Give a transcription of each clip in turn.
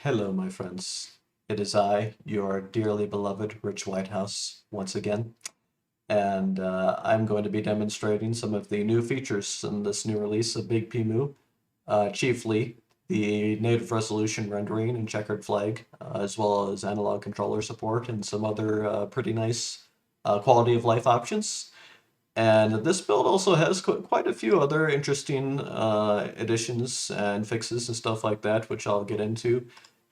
Hello, my friends. It is I, your dearly beloved Rich Whitehouse, once again, and I'm going to be demonstrating some of the new features in this new release of BigPEmu, chiefly the native resolution rendering and checkered flag, as well as analog controller support and some other pretty nice quality of life options. And this build also has quite a few other interesting additions and fixes and stuff like that, which I'll get into.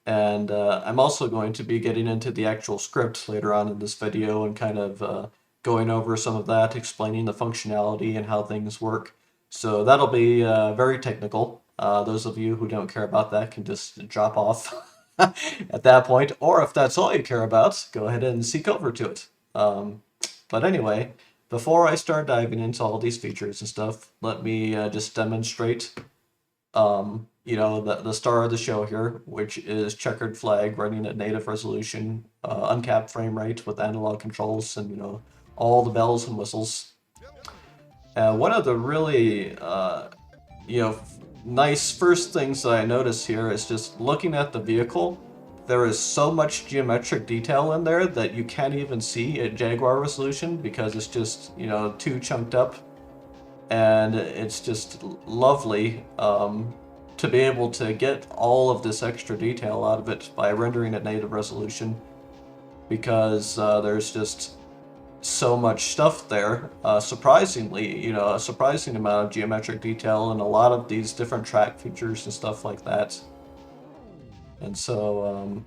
And I'm also going to be getting into the actual script later on in this video and kind of going over some of that, explaining the functionality and how things work. So that'll be very technical. Those of you who don't care about that can just drop off at that point, or if that's all you care about, go ahead and seek over to it. But anyway, before I start diving into all these features and stuff, let me just demonstrate the star of the show here, which is Checkered Flag running at native resolution, uncapped frame rate with analog controls and, all the bells and whistles. One of the really, you know, nice first things that I notice here is just looking at the vehicle. There is so much geometric detail in there that you can't even see at Jaguar resolution because it's just, too chunked up. And it's just lovely to be able to get all of this extra detail out of it by rendering at native resolution, because there's just so much stuff there. Surprisingly, a surprising amount of geometric detail and a lot of these different track features and stuff like that. And so,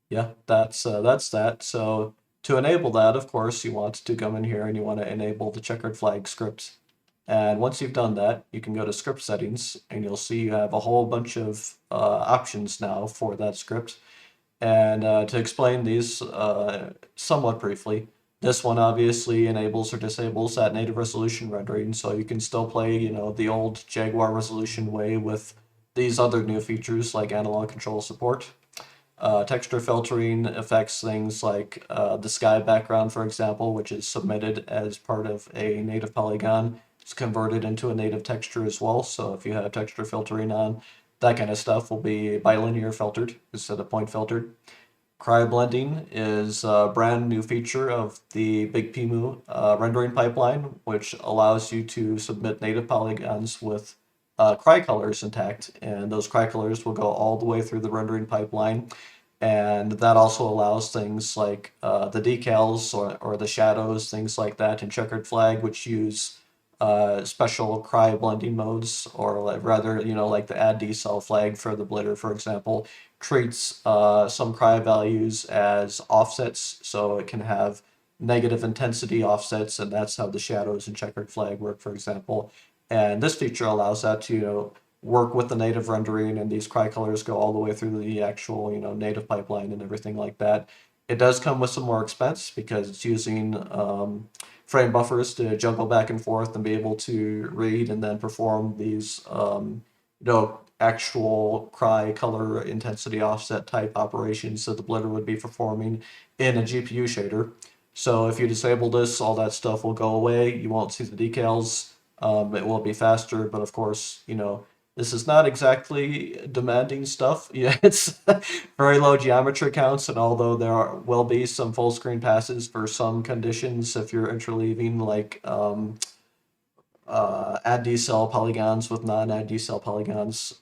yeah, that's that. So to enable that, of course, you want to come in here and you want to enable the checkered flag script. And once you've done that, you can go to script settings and you'll see you have a whole bunch of options now for that script. And to explain these somewhat briefly, this one obviously enables or disables that native resolution rendering, so you can still play, the old Jaguar resolution way with these other new features like analog control support. Texture filtering affects things like the sky background, for example, which is submitted as part of a native polygon. It's converted into a native texture as well, so if you have texture filtering on, that kind of stuff will be bilinear filtered instead of point filtered. Cry blending is a brand new feature of the BigPEmu rendering pipeline, which allows you to submit native polygons with cry colors intact, and those cry colors will go all the way through the rendering pipeline. And that also allows things like the decals or the shadows, things like that in Checkered Flag, which use special cry blending modes, or rather, like the add decel flag for the blitter, for example, treats some cry values as offsets, so it can have negative intensity offsets, and that's how the shadows in Checkered Flag work, for example. And this feature allows that to work with the native rendering, and these cry colors go all the way through the actual native pipeline and everything like that. It does come with some more expense because it's using frame buffers to juggle back and forth and be able to read and then perform these actual cry color intensity offset type operations that the blitter would be performing in a GPU shader. So if you disable this, all that stuff will go away. You won't see the decals. It will be faster, but of course, this is not exactly demanding stuff. Yeah, it's very low geometry counts, and although will be some full screen passes for some conditions, if you're interleaving like add decel polygons with non-add decel polygons,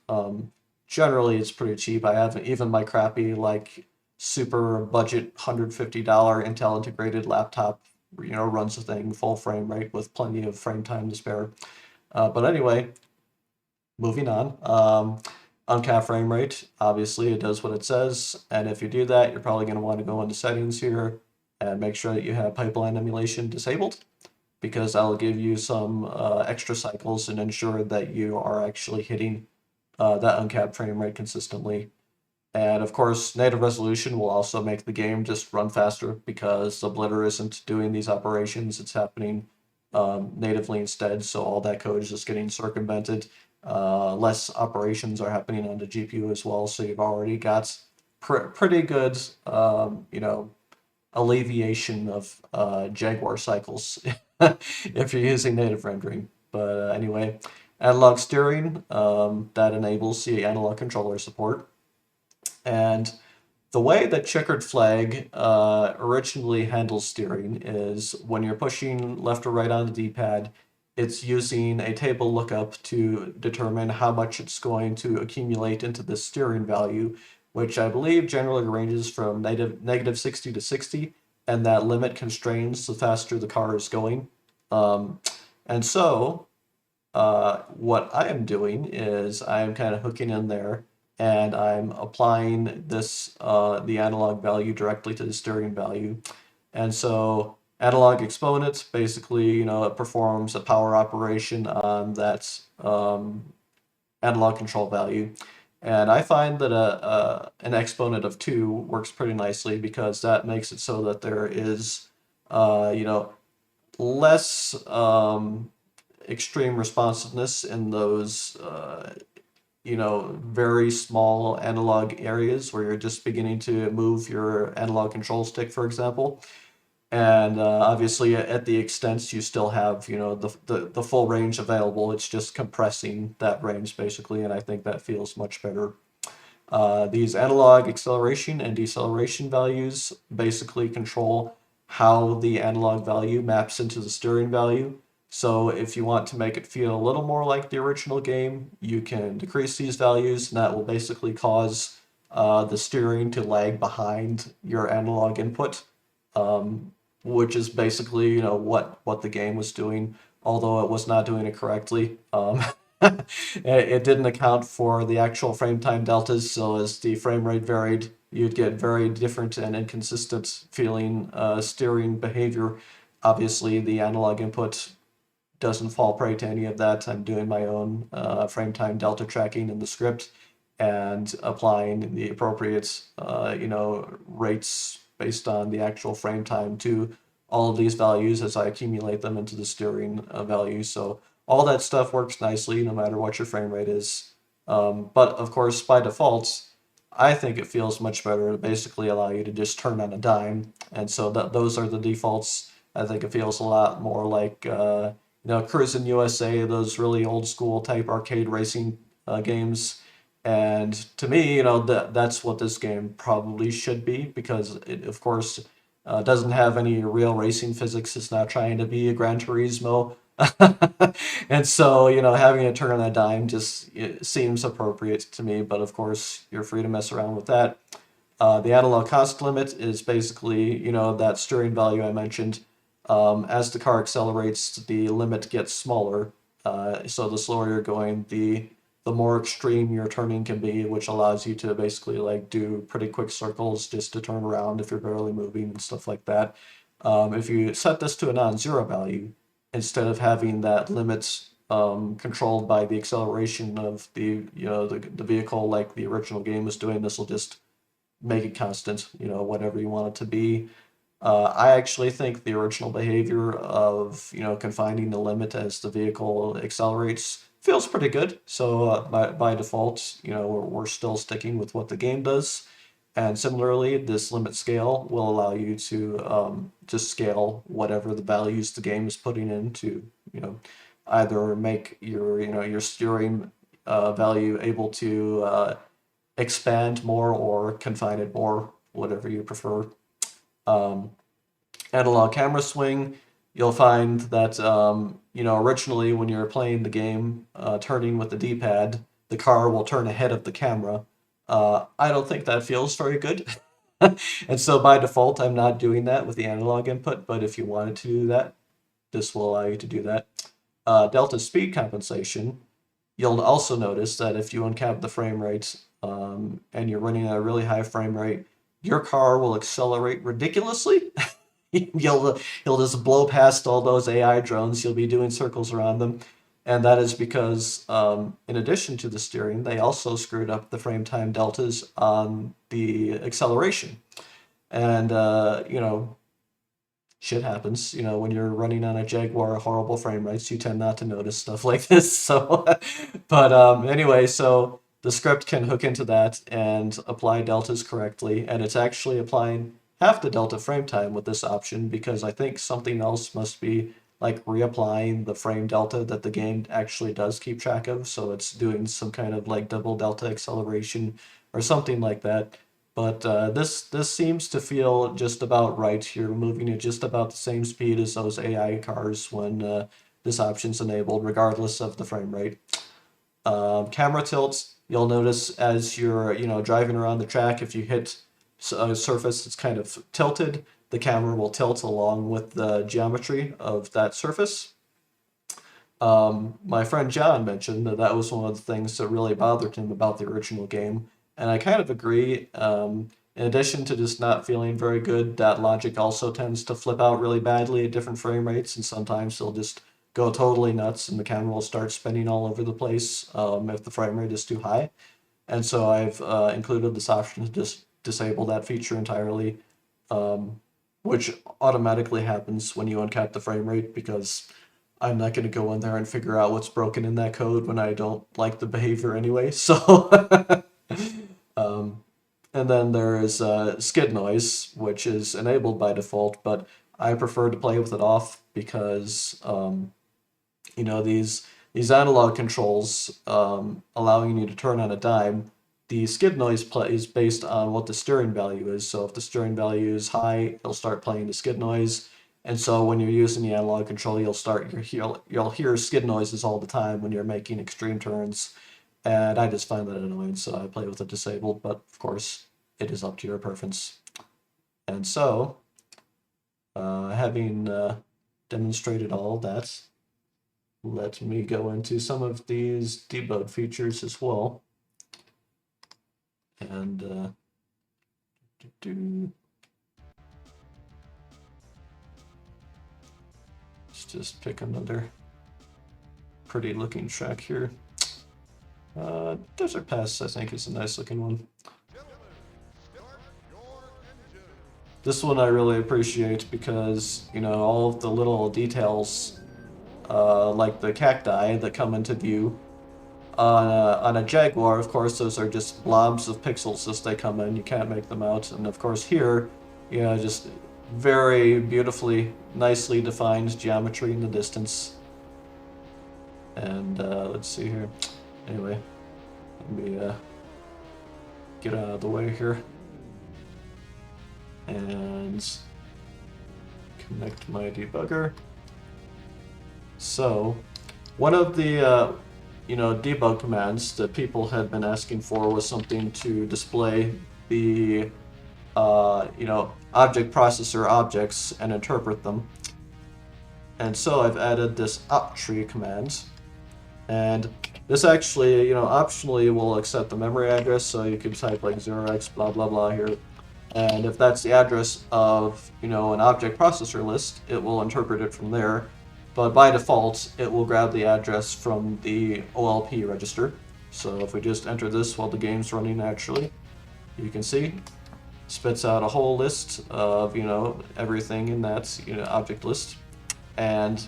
generally it's pretty cheap. I have even my crappy like super budget $150 Intel integrated laptop, runs the thing full frame rate with plenty of frame time to spare. But anyway, moving on. Uncapped frame rate, obviously it does what it says, and if you do that, you're probably going to want to go into settings here and make sure that you have pipeline emulation disabled, because that'll give you some extra cycles and ensure that you are actually hitting that uncapped frame rate consistently. And of course, native resolution will also make the game just run faster because the blitter isn't doing these operations, it's happening natively instead, so all that code is just getting circumvented. Less operations are happening on the GPU as well, so you've already got pretty good, alleviation of Jaguar cycles if you're using native rendering. But anyway, analog steering, that enables the analog controller support. And the way that Checkered Flag originally handles steering is when you're pushing left or right on the D-pad, it's using a table lookup to determine how much it's going to accumulate into the steering value, which I believe generally ranges from negative 60 to 60, and that limit constrains the faster the car is going. Um, and so what I am doing is I'm kind of hooking in there and I'm applying this the analog value directly to the steering value. And so analog exponent, basically, it performs a power operation on that analog control value. And I find that an exponent of 2 works pretty nicely because that makes it so that there is, less extreme responsiveness in those, very small analog areas where you're just beginning to move your analog control stick, for example. And obviously, at the extents, you still have, the full range available. It's just compressing that range, basically, and I think that feels much better. These analog acceleration and deceleration values basically control how the analog value maps into the steering value. So if you want to make it feel a little more like the original game, you can decrease these values, and that will basically cause the steering to lag behind your analog input, which is basically, what the game was doing, although it was not doing it correctly. It didn't account for the actual frame time deltas, so as the frame rate varied, you'd get very different and inconsistent feeling steering behavior. Obviously, the analog input doesn't fall prey to any of that. I'm doing my own frame time delta tracking in the script and applying the appropriate, rates based on the actual frame time to all of these values as I accumulate them into the steering value. So all that stuff works nicely no matter what your frame rate is. But of course, by default, I think it feels much better to basically allow you to just turn on a dime. And so those are the defaults. I think it feels a lot more like, Cruisin' USA, those really old school type arcade racing games. And to me, that's what this game probably should be because it, of course, doesn't have any real racing physics. It's not trying to be a Gran Turismo. And so, having it turn on a dime just it seems appropriate to me, but of course, you're free to mess around with that. The analog cost limit is basically, that steering value I mentioned. As the car accelerates, the limit gets smaller. So the slower you're going, the more extreme your turning can be, which allows you to basically like do pretty quick circles just to turn around if you're barely moving and stuff like that. If you set this to a non-zero value, instead of having that limit controlled by the acceleration of the vehicle like the original game was doing, this will just make it constant, whatever you want it to be. I actually think the original behavior of, confining the limit as the vehicle accelerates feels pretty good. So by default, we're still sticking with what the game does. And similarly, this limit scale will allow you to just scale whatever the values the game is putting in to, either make your steering value able to expand more or confine it more, whatever you prefer. Analog camera swing, you'll find that, originally when you're playing the game, turning with the D-pad, the car will turn ahead of the camera. I don't think that feels very good. And so by default, I'm not doing that with the analog input, but if you wanted to do that, this will allow you to do that. Delta speed compensation, you'll also notice that if you uncap the frame rate and you're running at a really high frame rate, your car will accelerate ridiculously. You'll just blow past all those AI drones. You'll be doing circles around them. And that is because, in addition to the steering, they also screwed up the frame time deltas on the acceleration. And, shit happens. When you're running on a Jaguar at horrible frame rates, you tend not to notice stuff like this. So, but anyway, so the script can hook into that and apply deltas correctly. And it's actually applying half the delta frame time with this option because I think something else must be like reapplying the frame delta that the game actually does keep track of. So it's doing some kind of like double delta acceleration or something like that. But this seems to feel just about right. You're moving at just about the same speed as those AI cars when this option's enabled, regardless of the frame rate. Camera tilts, you'll notice as you're driving around the track, if you hit a surface that's kind of tilted, the camera will tilt along with the geometry of that surface. My friend John mentioned that that was one of the things that really bothered him about the original game, and I kind of agree. In addition to just not feeling very good, that logic also tends to flip out really badly at different frame rates, and sometimes they'll just go totally nuts and the camera will start spinning all over the place if the frame rate is too high. And so I've included this option to just disable that feature entirely, which automatically happens when you uncap the frame rate, because I'm not going to go in there and figure out what's broken in that code when I don't like the behavior anyway. So, and then there is skid noise, which is enabled by default, but I prefer to play with it off because these analog controls allowing you to turn on a dime, the skid noise is based on what the steering value is. So if the steering value is high, it'll start playing the skid noise. And so when you're using the analog control, you'll hear skid noises all the time when you're making extreme turns. And I just find that annoying, so I play with it disabled, but of course, it is up to your preference. And so, having demonstrated all that, let me go into some of these debug features as well. And let's just pick another pretty looking track here. Desert Pass, I think, is a nice looking one. This one I really appreciate because, all of the little details, like the cacti that come into view. On a Jaguar, of course, those are just blobs of pixels as they come in. You can't make them out. And of course here, just very beautifully, nicely defined geometry in the distance. And let's see here. Anyway, let me get out of the way here and connect my debugger. So, one of the debug commands that people had been asking for was something to display the object processor objects and interpret them. And so I've added this optree command. And this actually, optionally will accept the memory address, so you could type like 0x blah blah blah here. And if that's the address of, an object processor list, it will interpret it from there. But by default, it will grab the address from the OLP register. So if we just enter this while the game's running naturally, you can see spits out a whole list of, everything in that, object list. And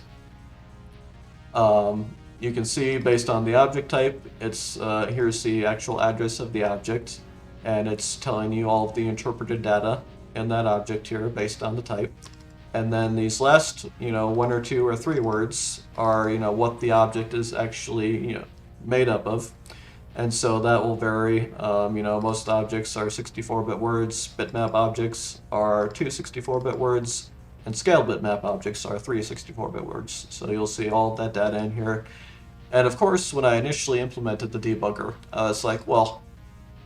you can see based on the object type, it's here's the actual address of the object, and it's telling you all of the interpreted data in that object here based on the type. And then these last, 1 or 2 or 3 words are, what the object is actually, made up of. And so that will vary. Most objects are 64-bit words, bitmap objects are 2 64-bit words, and scale bitmap objects are 3 64-bit words. So you'll see all that data in here. And of course, when I initially implemented the debugger, I was like, well,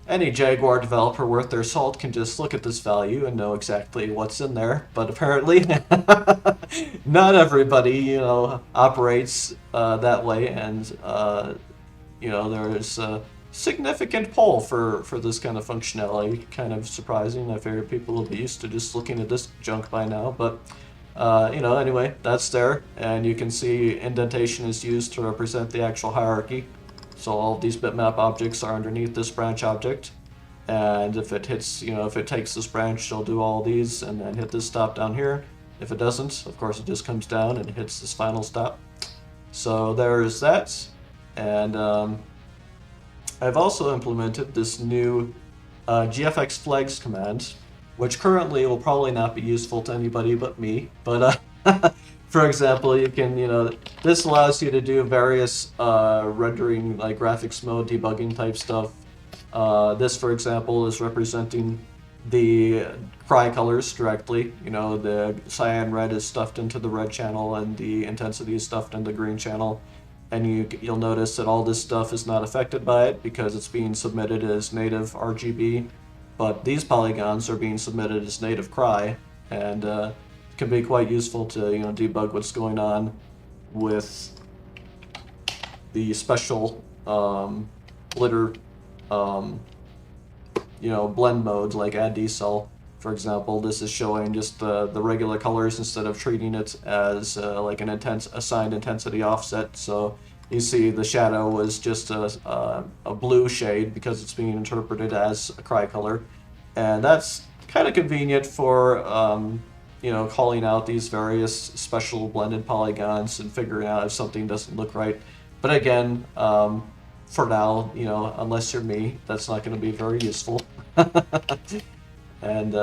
any Jaguar developer worth their salt can just look at this value and know exactly what's in there. But apparently, not everybody, operates that way, and there's a significant pull for this kind of functionality. Kind of surprising. I figured people will be used to just looking at this junk by now, but anyway, that's there, and you can see indentation is used to represent the actual hierarchy. So all of these bitmap objects are underneath this branch object, and if it hits, if it takes this branch, it'll do all these and then hit this stop down here. If it doesn't, of course, it just comes down and hits this final stop. So there's that, and I've also implemented this new GFX flags command, which currently will probably not be useful to anybody but me, but for example, you can, this allows you to do various rendering, like graphics mode, debugging type stuff, This, for example, is representing the cry colors directly. You know, the cyan red is stuffed into the red channel and the intensity is stuffed into the green channel. And you'll notice that all this stuff is not affected by it because it's being submitted as native RGB, but these polygons are being submitted as native cry, and can be quite useful to debug what's going on with the special glitter blend modes like add decel. For example, this is showing just the regular colors instead of treating it as like an assigned intensity offset. So you see the shadow was just a blue shade because it's being interpreted as a cry color. And that's kind of convenient for calling out these various special blended polygons and figuring out if something doesn't look right. But again, for now, unless you're me, that's not going to be very useful. And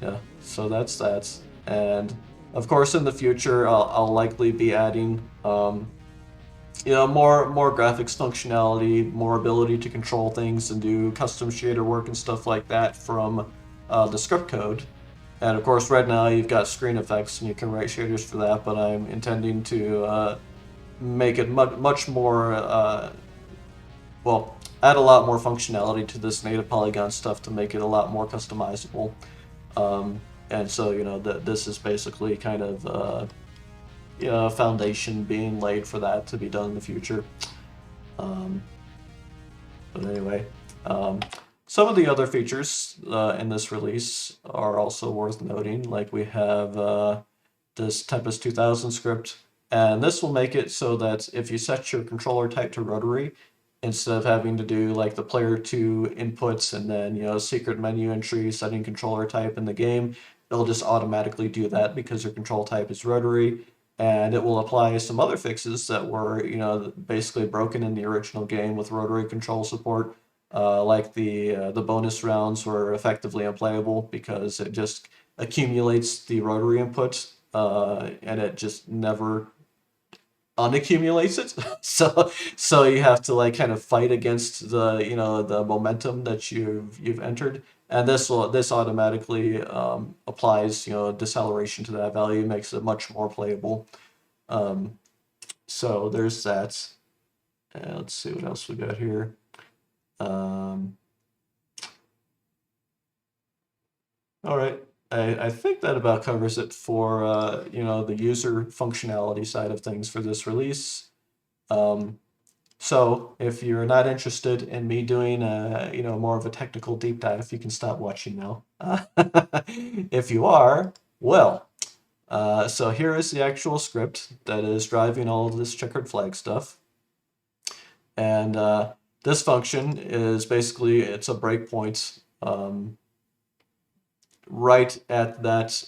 yeah, so that's that. And of course, in the future, I'll likely be adding more graphics functionality, more ability to control things and do custom shader work and stuff like that from the script code. And of course, right now you've got screen effects and you can write shaders for that, but I'm intending to make it much more, add a lot more functionality to this native polygon stuff to make it a lot more customizable. And so, this is basically kind of a foundation being laid for that to be done in the future. But anyway, some of the other features in this release are also worth noting. Like we have this Tempest 2000 script, and this will make it so that if you set your controller type to rotary, instead of having to do like the player 2 inputs and then secret menu entry setting controller type in the game, it'll just automatically do that because your control type is rotary. And it will apply some other fixes that were basically broken in the original game with rotary control support. Like the bonus rounds were effectively unplayable because it just accumulates the rotary input and it just never unaccumulates it. so you have to like kind of fight against the the momentum that you've entered, and this automatically applies deceleration to that value, makes it much more playable. So there's that. Let's see what else we got here. All right. I think that about covers it for the user functionality side of things for this release. So if you're not interested in me doing more of a technical deep dive, you can stop watching now. If you are, well, so here is the actual script that is driving all of this checkered flag stuff. And this function is basically, it's a breakpoint right at that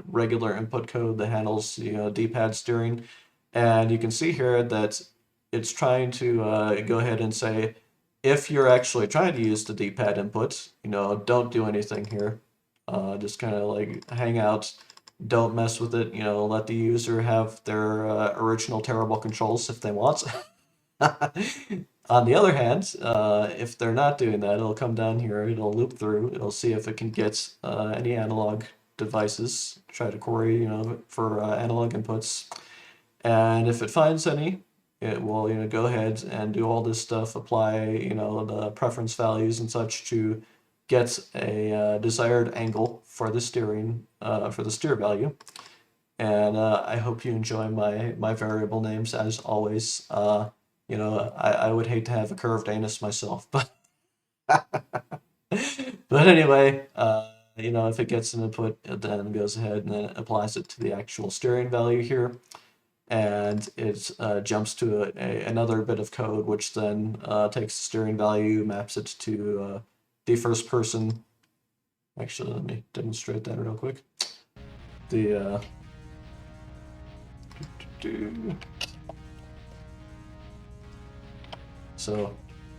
regular input code that handles D-pad steering. And you can see here that it's trying to go ahead and say, if you're actually trying to use the D-pad input, don't do anything here. Just kind of like hang out, don't mess with it, let the user have their original terrible controls if they want. On the other hand, if they're not doing that, it'll come down here, it'll loop through, it'll see if it can get any analog devices, try to query, for analog inputs. And if it finds any, it will, go ahead and do all this stuff, apply, the preference values and such to get a desired angle for the steering, for the steer value. And I hope you enjoy my variable names as always. I would hate to have a curved anus myself, but but anyway, if it gets an input, it then goes ahead and then applies it to the actual steering value here, and it jumps to another bit of code, which then takes the steering value, maps it to the first person. Actually, let me demonstrate that real quick. So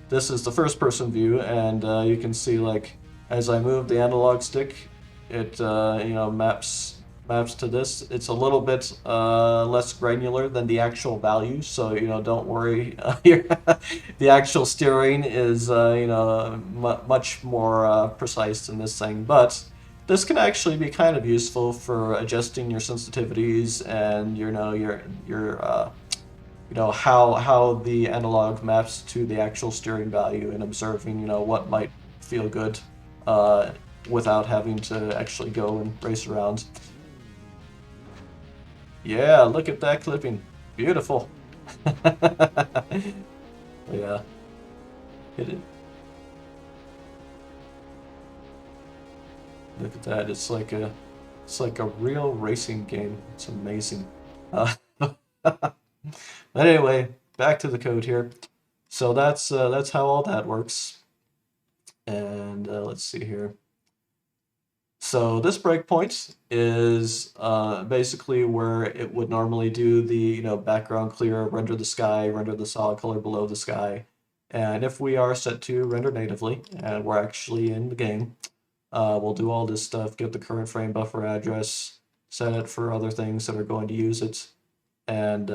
this is the first person view, and you can see, like, as I move the analog stick, it maps maps to this. It's a little bit less granular than the actual values, so don't worry. The actual steering is much more precise than this thing, but this can actually be kind of useful for adjusting your sensitivities and how the analog maps to the actual steering value and observing what might feel good uh, without having to actually go and race around. Yeah, look at that clipping. Beautiful. Yeah, it, look at that. It's like a real racing game. It's amazing. But anyway, back to the code here. So that's how all that works. And let's see here. So this breakpoint is basically where it would normally do the background clear, render the sky, render the solid color below the sky. And if we are set to render natively, and we're actually in the game, we'll do all this stuff, get the current frame buffer address, set it for other things that are going to use it. And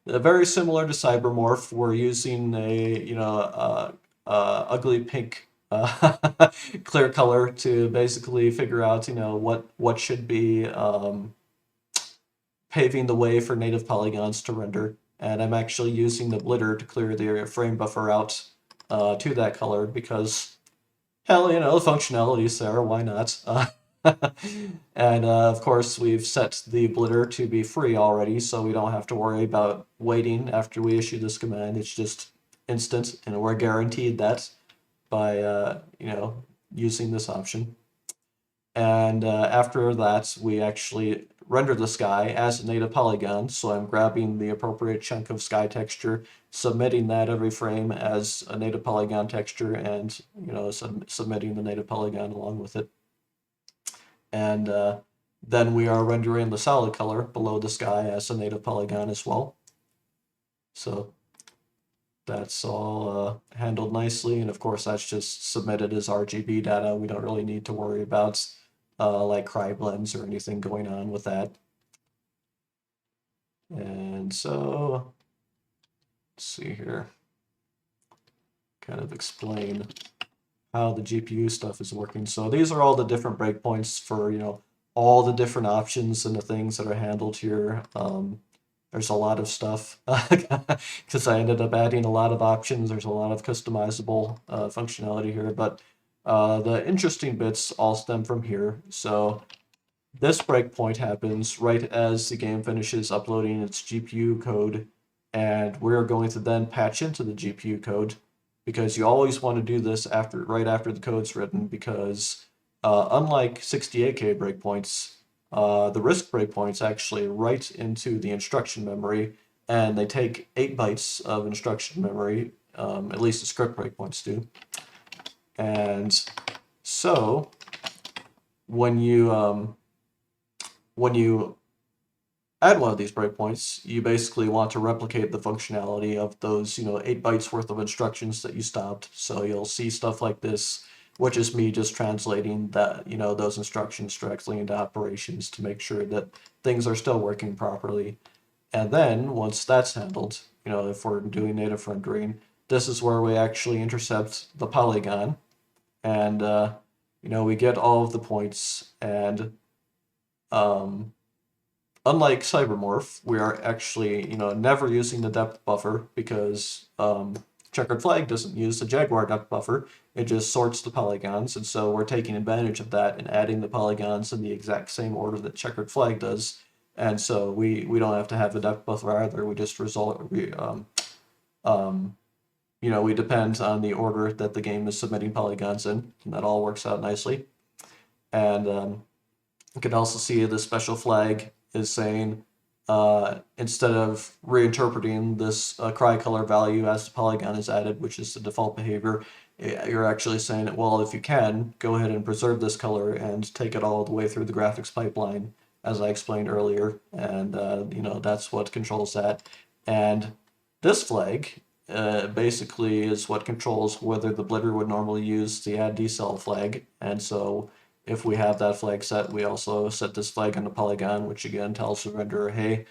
very similar to Cybermorph, we're using a ugly pink clear color to basically figure out what should be paving the way for native polygons to render. And I'm actually using the blitter to clear the frame buffer out to that color because hell, the functionality is there, why not? And of course, we've set the blitter to be free already, so we don't have to worry about waiting after we issue this command. It's just instant, and we're guaranteed that by using this option. And after that, we actually render the sky as a native polygon. So I'm grabbing the appropriate chunk of sky texture, submitting that every frame as a native polygon texture, and submitting the native polygon along with it. And then we are rendering the solid color below the sky as a native polygon as well. So that's all handled nicely, and of course that's just submitted as RGB data. We don't really need to worry about like cry blends or anything going on with that. And so, let's see here, kind of explain how the GPU stuff is working. So these are all the different breakpoints for all the different options and the things that are handled here. There's a lot of stuff because I ended up adding a lot of options. There's a lot of customizable functionality here, but the interesting bits all stem from here. So this breakpoint happens right as the game finishes uploading its GPU code, and we're going to then patch into the GPU code because you always want to do this right after the code's written because unlike 68K breakpoints, the RISC breakpoints actually write into the instruction memory, and they take 8 bytes of instruction memory, at least the script breakpoints do. And so when you add one of these breakpoints, you basically want to replicate the functionality of those 8 bytes worth of instructions that you stopped. So you'll see stuff like this, which is me just translating that those instructions directly into operations to make sure that things are still working properly. And then once that's handled, if we're doing native rendering, this is where we actually intercept the polygon, and we get all of the points. And unlike Cybermorph, we are actually never using the depth buffer because Checkered Flag doesn't use the Jaguar depth buffer. It just sorts the polygons, and so we're taking advantage of that and adding the polygons in the exact same order that Checkered Flag does. And so we don't have to have a depth buffer either. We just we depend on the order that the game is submitting polygons in, and that all works out nicely. And you can also see the special flag is saying instead of reinterpreting this cry color value as the polygon is added, which is the default behavior, you're actually saying, well, if you can, go ahead and preserve this color and take it all the way through the graphics pipeline, as I explained earlier, and that's what controls that. And this flag basically is what controls whether the blitter would normally use the add decel flag, and so if we have that flag set, we also set this flag on the polygon, which again tells the renderer, hey,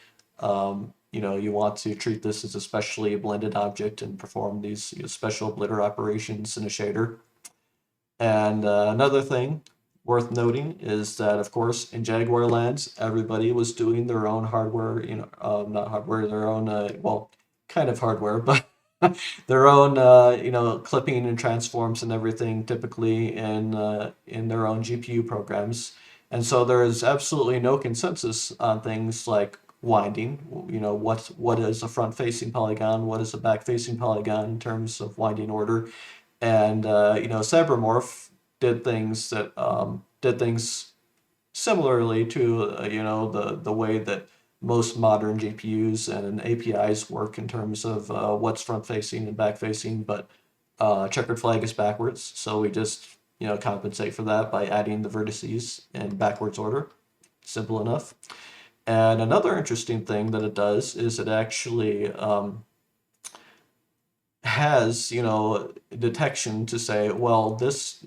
you want to treat this as a specially blended object and perform these special blitter operations in a shader. And another thing worth noting is that, of course, in Jaguar lands, everybody was doing their own hardware, not hardware, their own, well, kind of hardware, but their own, clipping and transforms and everything, typically in their own GPU programs. And so there is absolutely no consensus on things like winding. What is a front-facing polygon? What is a back-facing polygon in terms of winding order? And Cybermorph did things similarly to the way that most modern GPUs and APIs work in terms of what's front facing and back facing, but Checkered Flag is backwards, so we just compensate for that by adding the vertices in backwards order. Simple enough. And another interesting thing that it does is it actually has detection to say, well, this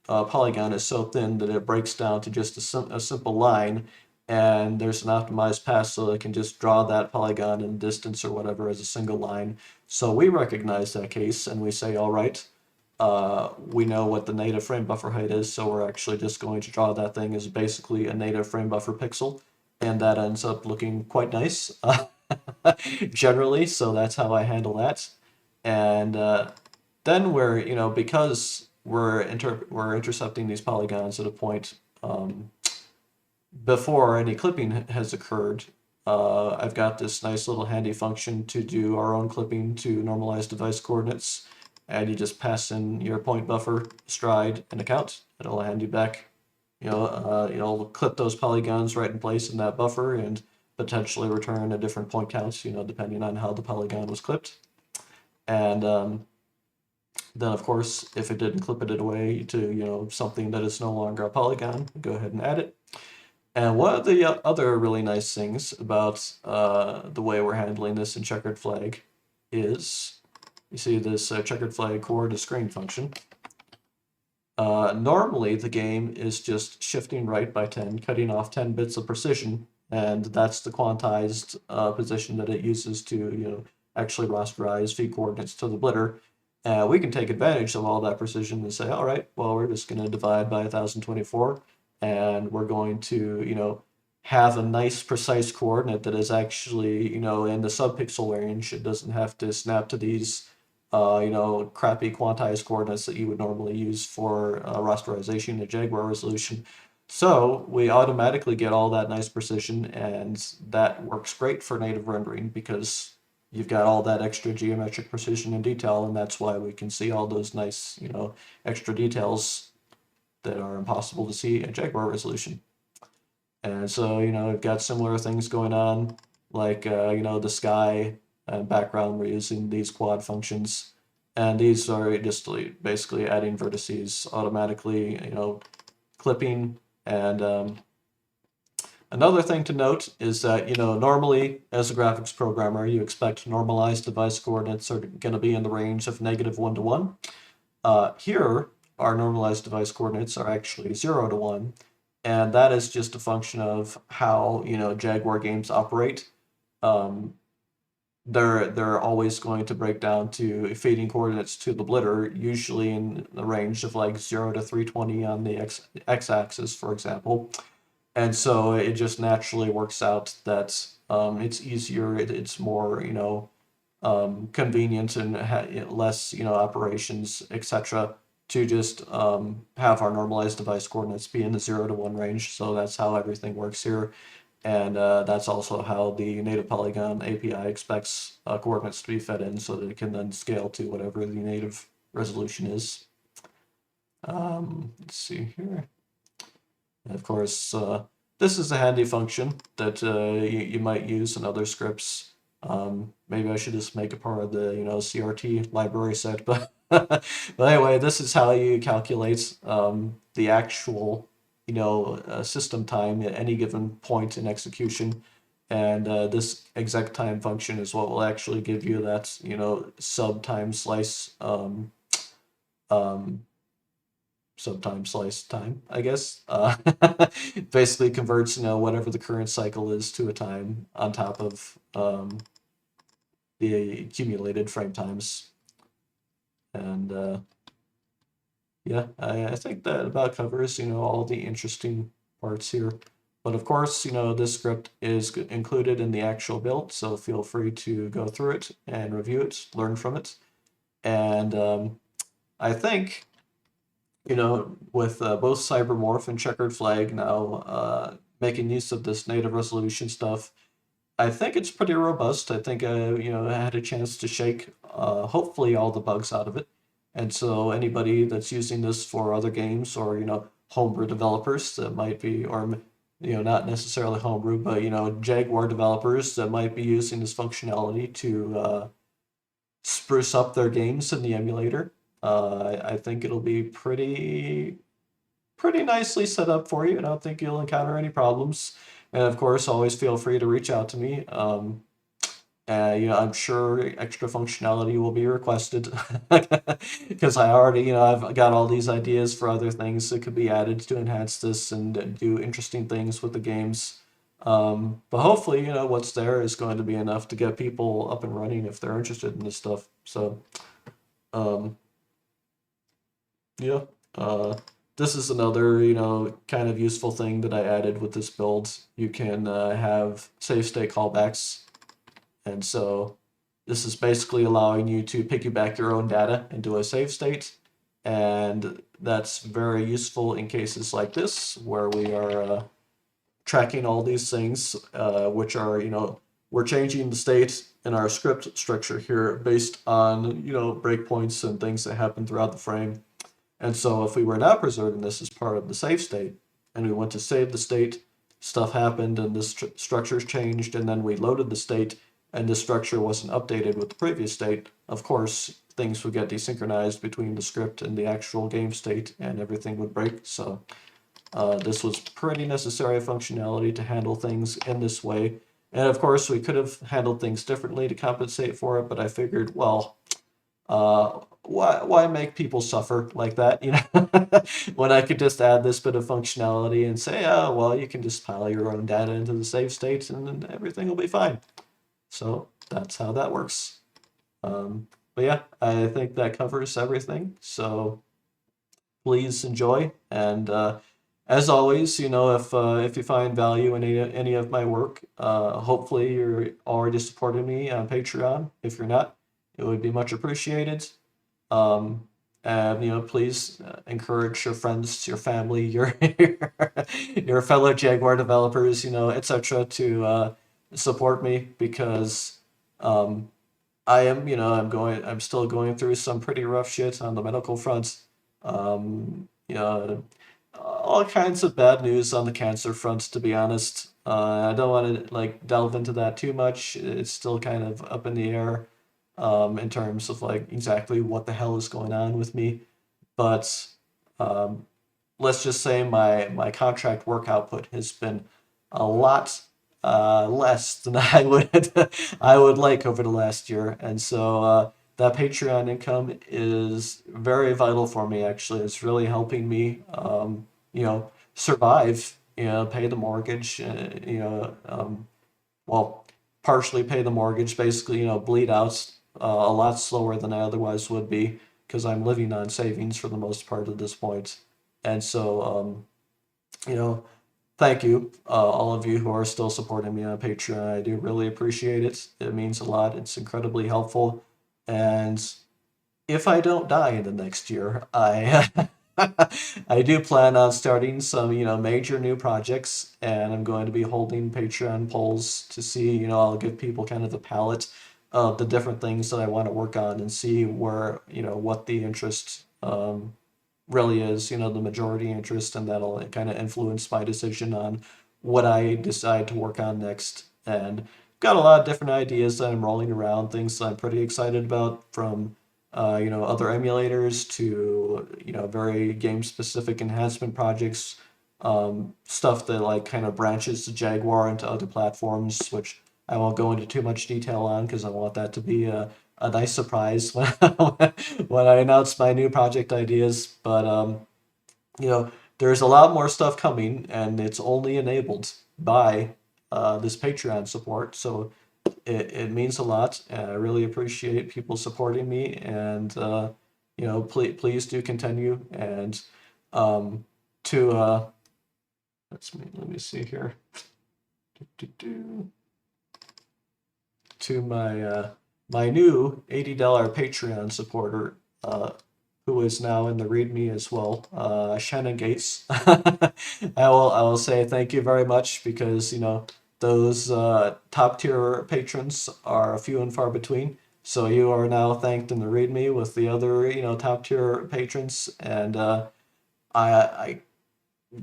polygon is so thin that it breaks down to just a simple line, and there's an optimized path so it can just draw that polygon in distance or whatever as a single line. So we recognize that case and we say, all right, we know what the native frame buffer height is, so we're actually just going to draw that thing as basically a native frame buffer pixel, and that ends up looking quite nice generally, so that's how I handle that. And then because we're intercepting these polygons at a point before any clipping has occurred, I've got this nice little handy function to do our own clipping to normalize device coordinates, and you just pass in your point buffer, stride, and account. It'll hand you back, it'll clip those polygons right in place in that buffer and potentially return a different point count, depending on how the polygon was clipped. And then, of course, if it didn't clip it away to something that is no longer a polygon, go ahead and add it. And one of the other really nice things about the way we're handling this in Checkered Flag is, you see this Checkered Flag core to screen function. Normally, the game is just shifting right by 10, cutting off 10 bits of precision, and that's the quantized position that it uses to actually rasterize feed coordinates to the blitter. We can take advantage of all that precision and say, all right, well, we're just going to divide by 1024, and we're going to, have a nice precise coordinate that is actually, in the subpixel range. It doesn't have to snap to these, crappy quantized coordinates that you would normally use for rasterization at Jaguar resolution. So we automatically get all that nice precision, and that works great for native rendering because you've got all that extra geometric precision and detail, and that's why we can see all those nice, extra details that are impossible to see at Jaguar resolution. And so, we've got similar things going on, like, the sky and background, we're using these quad functions. And these are just basically adding vertices automatically, clipping. And another thing to note is that, normally as a graphics programmer, you expect normalized device coordinates are going to be in the range of -1 to 1. Here, our normalized device coordinates are actually 0 to 1. And that is just a function of how, Jaguar games operate. They're always going to break down to feeding coordinates to the blitter, usually in the range of like 0 to 320 on the x-axis, for example. And so it just naturally works out that it's easier, it's more, convenient and less, operations, etc., to just have our normalized device coordinates be in the 0 to 1 range. So that's how everything works here. And that's also how the native polygon API expects coordinates to be fed in so that it can then scale to whatever the native resolution is. Let's see here. And of course, this is a handy function that you might use in other scripts. Maybe I should just make it part of the CRT library set, but but anyway, this is how you calculate the actual system time at any given point in execution, and this exec time function is what will actually give you that sub time slice subtime slice time, I guess. Basically converts, whatever the current cycle is to a time on top of the accumulated frame times. And yeah, I think that about covers, all the interesting parts here. But of course, this script is included in the actual build, so feel free to go through it and review it, learn from it. And I think, with both Cybermorph and Checkered Flag now making use of this native resolution stuff, I think it's pretty robust. I think, I had a chance to shake, hopefully, all the bugs out of it. And so anybody that's using this for other games or, homebrew developers that might be, or, not necessarily homebrew, but, Jaguar developers that might be using this functionality to spruce up their games in the emulator, I think it'll be pretty nicely set up for you. I don't think you'll encounter any problems. And of course, always feel free to reach out to me. I'm sure extra functionality will be requested because I already, I've got all these ideas for other things that could be added to enhance this and do interesting things with the games. But hopefully, what's there is going to be enough to get people up and running if they're interested in this stuff. So, um, yeah. This is another, kind of useful thing that I added with this build. You can have save state callbacks. And so this is basically allowing you to piggyback your own data into a save state. And that's very useful in cases like this, where we are tracking all these things, which are, we're changing the state in our script structure here based on, breakpoints and things that happen throughout the frame. And so if we were not preserving this as part of the save state, and we went to save the state, stuff happened and this structure's changed, and then we loaded the state, and the structure wasn't updated with the previous state, of course, things would get desynchronized between the script and the actual game state, and everything would break. So this was pretty necessary functionality to handle things in this way. And of course, we could have handled things differently to compensate for it, but I figured, well, why make people suffer like that, when I could just add this bit of functionality and say, oh, well, you can just pile your own data into the save state and then everything will be fine. So that's how that works. But yeah, I think that covers everything. So please enjoy. And as always, if you find value in any of my work, hopefully you're already supporting me on Patreon. If you're not, it would be much appreciated. And please encourage your friends, your family, your fellow Jaguar developers, etc. to support me because I'm still going through some pretty rough shit on the medical front. All kinds of bad news on the cancer front, to be honest. I don't want to delve into that too much. It's still kind of up in the air in terms of exactly what the hell is going on with me. But let's just say my contract work output has been a lot less than I would like over the last year, and so that Patreon income is very vital for me. Actually, it's really helping me, survive. Pay the mortgage. Well, partially pay the mortgage. Basically, bleed out a lot slower than I otherwise would be because I'm living on savings for the most part at this point, and so thank you, all of you who are still supporting me on Patreon. I do really appreciate it. It means a lot. It's incredibly helpful. And if I don't die in the next year, I I do plan on starting some, major new projects, and I'm going to be holding Patreon polls to see, I'll give people kind of the palette of the different things that I want to work on and see where, what the interest really is, the majority interest, and that'll kind of influence my decision on what I decide to work on next. And got a lot of different ideas that I'm rolling around, things that I'm pretty excited about, from other emulators to very game specific enhancement projects, stuff that kind of branches the Jaguar into other platforms, which I won't go into too much detail on because I want that to be a nice surprise when when I announce my new project ideas. But you know, there's a lot more stuff coming, and it's only enabled by this Patreon support. So it means a lot, and I really appreciate people supporting me. And please do continue. And um, to let me see here. To my new $80 Patreon supporter, who is now in the README as well, Shannon Gates. I will say thank you very much, because those top tier patrons are few and far between. So you are now thanked in the README with the other top tier patrons, and I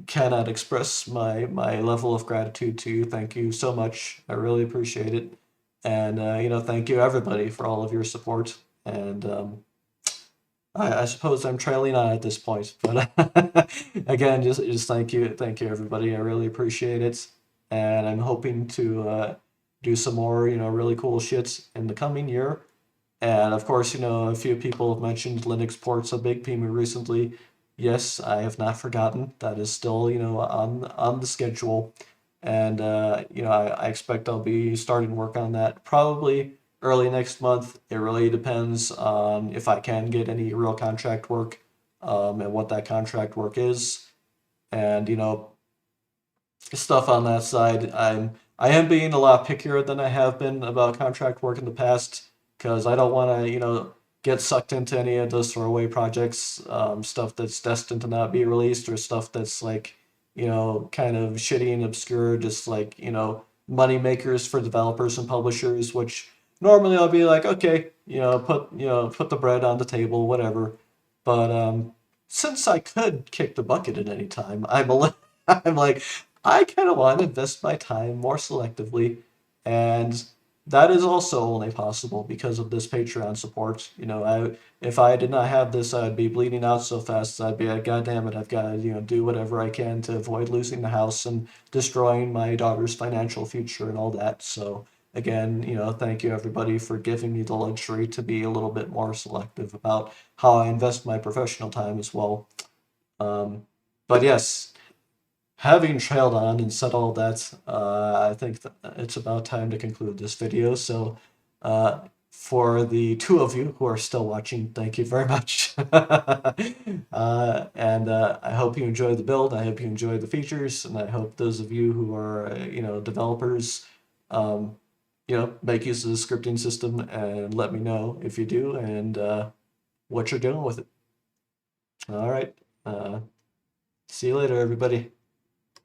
cannot express my level of gratitude to you. Thank you so much. I really appreciate it. And thank you everybody for all of your support. And I suppose I'm trailing on at this point, but again, just thank you everybody. I really appreciate it, and I'm hoping to do some more really cool shit in the coming year. And of course, a few people have mentioned Linux ports of BigPEmu recently. Yes, I have not forgotten. That is still on the schedule, and I expect I'll be starting work on that probably early next month. It really depends on if I can get any real contract work, and what that contract work is, and stuff on that side. I am being a lot pickier than I have been about contract work in the past, because I don't want to get sucked into any of those throwaway projects, stuff that's destined to not be released, or stuff that's like kind of shitty and obscure, just like money makers for developers and publishers, which normally I'll be like, okay, put the bread on the table, whatever. But since I could kick the bucket at any time, I'm like, I kind of want to invest my time more selectively, and that is also only possible because of this Patreon support. If I did not have this, I'd be bleeding out so fast. I'd be like, God damn it, I've got to do whatever I can to avoid losing the house and destroying my daughter's financial future and all that. So again, thank you everybody for giving me the luxury to be a little bit more selective about how I invest my professional time as well. But yes, having trailed on and said all that, I think that it's about time to conclude this video. So, for the two of you who are still watching, thank you very much. And I hope you enjoy the build. I hope you enjoy the features, and I hope those of you who are, developers, um, make use of the scripting system, and let me know if you do, and what you're doing with it. All right. See you later, everybody.